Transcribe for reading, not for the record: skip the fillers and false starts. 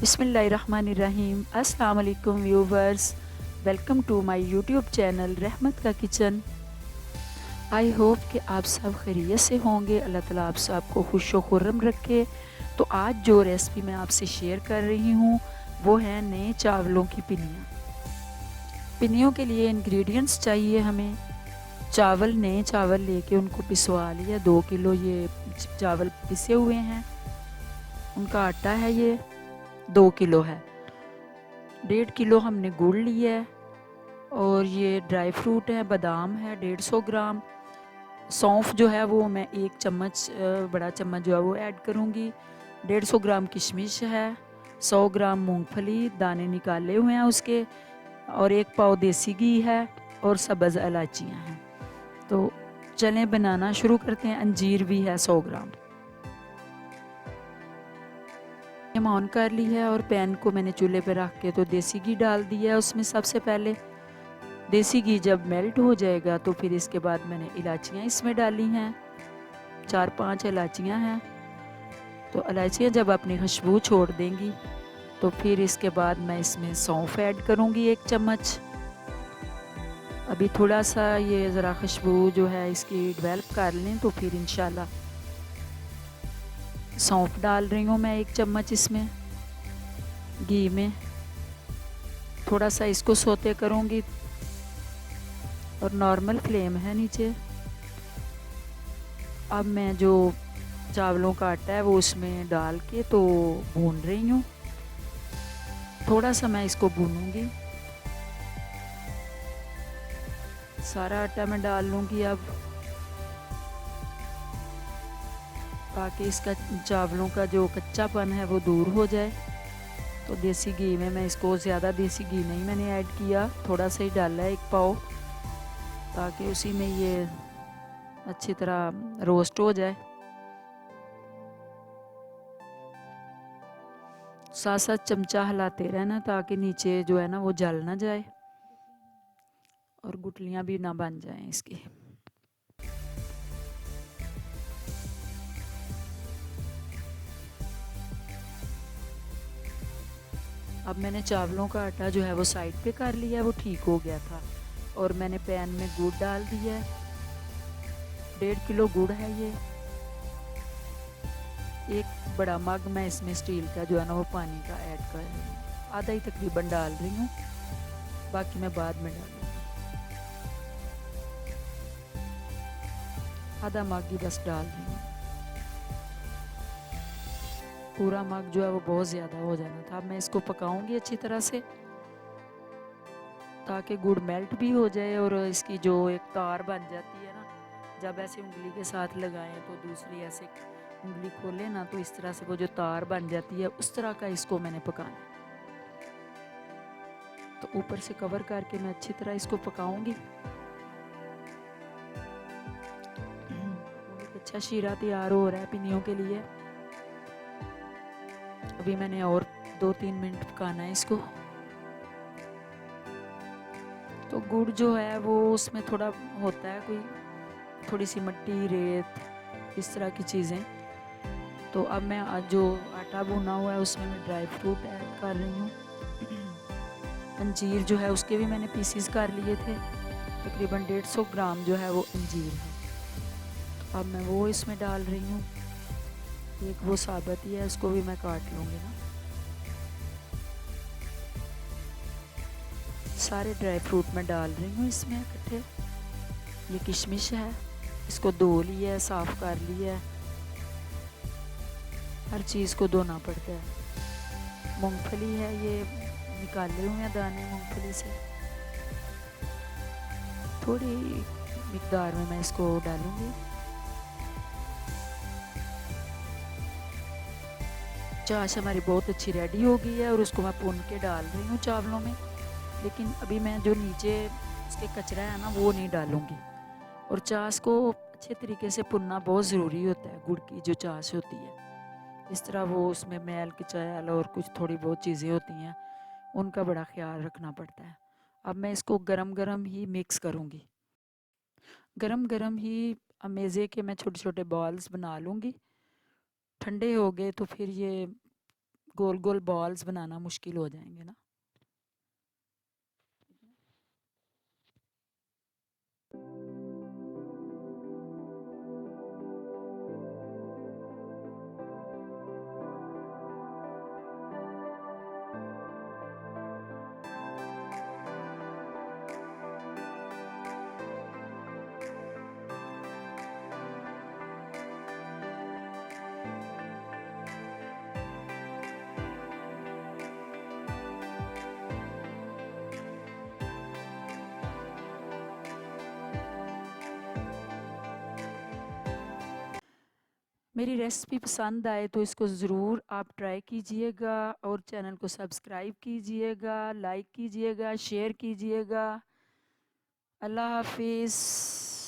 बिस्मिल्लाहिर्रहमानिर्रहीम। अस्सलाम वालेकुम viewers, welcome to my YouTube channel Rahmat का किचन। आई होप कि आप सब खैरियत से होंगे। अल्लाह ताला आप सबको खुश व खुर्रम रखे। तो आज जो रेसिपी मैं आपसे शेयर कर रही हूँ वो है नए चावलों की पिनियाँ। पिनियों के लिए इंग्रेडिएंट्स चाहिए हमें चावल। नए चावल लेके उनको पिसवा लिया। 2 किलो ये चावल पिसे हुए हैं। उनका आटा है ये 2 किलो है। 1.5 किलो हमने गुड़ लिया है और ये ड्राई फ्रूट है, बादाम है 150 ग्राम। सौंफ जो है वो मैं 1 चम्मच बड़ा चम्मच जो है वो ऐड करूँगी। 150 ग्राम किशमिश है, 100 ग्राम मूंगफली दाने निकाले हुए हैं उसके, और 1 पाव देसी घी है और सब्ज़ इलायचियाँ हैं। तो चलें बनाना शुरू करते हैं। अंजीर भी है 100 ग्राम। फ्लेम ऑन कर ली है और पैन को मैंने चूल्हे पे रख के तो देसी घी डाल दिया है उसमें। सबसे पहले देसी घी जब मेल्ट हो जाएगा तो फिर इसके बाद मैंने इलायचियाँ इसमें डाली हैं। 4-5 इलायचियाँ हैं। तो इलायचियाँ जब अपनी खुशबू छोड़ देंगी तो फिर इसके बाद मैं इसमें सौंफ ऐड करूँगी 1 चम्मच। अभी थोड़ा सा ये ज़रा खुशबू जो है इसकी डेवलप कर लें तो फिर इंशाल्लाह सौंफ डाल रही हूँ मैं 1 चम्मच इसमें घी में। थोड़ा सा इसको सोते करूँगी और नॉर्मल फ्लेम है नीचे। अब मैं जो चावलों का आटा है वो उसमें डाल के तो भून रही हूँ। थोड़ा सा मैं इसको भूनूंगी। सारा आटा मैं डाल लूँगी अब, ताकि इसका चावलों का जो कच्चापन है वो दूर हो जाए। तो देसी घी में मैं इसको, ज़्यादा देसी घी नहीं मैंने ऐड किया, थोड़ा सा ही डाला है 1 पाव, ताकि उसी में ये अच्छी तरह रोस्ट हो जाए। साथ साथ चमचा हिलाते रहना ताकि नीचे जो है ना वो जल ना जाए और गुठलियाँ भी ना बन जाएं इसकी। अब मैंने चावलों का आटा जो है वो साइड पे कर लिया, वो ठीक हो गया था। और मैंने पैन में गुड़ डाल दिया है। 1.5 किलो गुड़ है ये। 1 बड़ा मग मैं इसमें स्टील का जो है ना वो पानी का ऐड कर रही हूँ। आधा ही तकरीबन डाल रही हूँ, बाकी मैं बाद में डालूँगी। आधा मग ही बस डाल रही हूँ। पूरा मग जो है वो बहुत ज़्यादा हो जाना था। अब मैं इसको पकाऊंगी अच्छी तरह से ताकि गुड़ मेल्ट भी हो जाए और इसकी जो एक तार बन जाती है ना, जब ऐसे उंगली के साथ लगाएं तो दूसरी ऐसे उंगली खोले ना तो इस तरह से वो जो तार बन जाती है, उस तरह का इसको मैंने पकाना है। तो ऊपर से कवर करके मैं अच्छी तरह इसको पकाऊंगी। एक अच्छा शीरा तैयार हो रहा है पिनियों के लिए। अभी मैंने और 2-3 मिनट पकाना है इसको। तो गुड़ जो है वो उसमें थोड़ा होता है, कोई थोड़ी सी मिट्टी, रेत, इस तरह की चीज़ें। तो अब मैं जो आटा भुना हुआ है उसमें मैं ड्राई फ्रूट ऐड कर रही हूँ। अंजीर जो है उसके भी मैंने पीसीस कर लिए थे। तकरीबन 150 ग्राम जो है वो अंजीर है। तो अब मैं वो इसमें डाल रही हूँ। एक वो साबुत ही है, उसको भी मैं काट लूँगी ना। सारे ड्राई फ्रूट मैं डाल रही हूँ इसमें इकट्ठे। ये किशमिश है, इसको धो लिया है, साफ़ कर लिया है। हर चीज़ को धोना पड़ता है। मूंगफली है, ये निकाले हुए हैं दाने मूंगफली से। थोड़ी मिकदार में मैं इसको डालूँगी। चाश हमारी बहुत अच्छी रेडी हो गई है और उसको मैं भून के डाल रही हूँ चावलों में। लेकिन अभी मैं जो नीचे उसके कचरा है ना वो नहीं डालूँगी। और चाश को अच्छे तरीके से भुनना बहुत ज़रूरी होता है। गुड़ की जो चाश होती है, इस तरह वो उसमें मैल किचैल और कुछ थोड़ी बहुत चीज़ें होती हैं, उनका बड़ा ख्याल रखना पड़ता है। अब मैं इसको गरम गरम ही मिक्स करूँगी। गरम गरम ही अमेज़े के मैं छोटे छोटे बॉल्स बना लूँगी। ठंडे हो गए तो फिर ये गोल गोल बॉल्स बनाना मुश्किल हो जाएंगे ना। मेरी रेसिपी पसंद आए तो इसको ज़रूर आप ट्राई कीजिएगा और चैनल को सब्सक्राइब कीजिएगा, लाइक कीजिएगा, शेयर कीजिएगा। अल्लाह हाफिज़।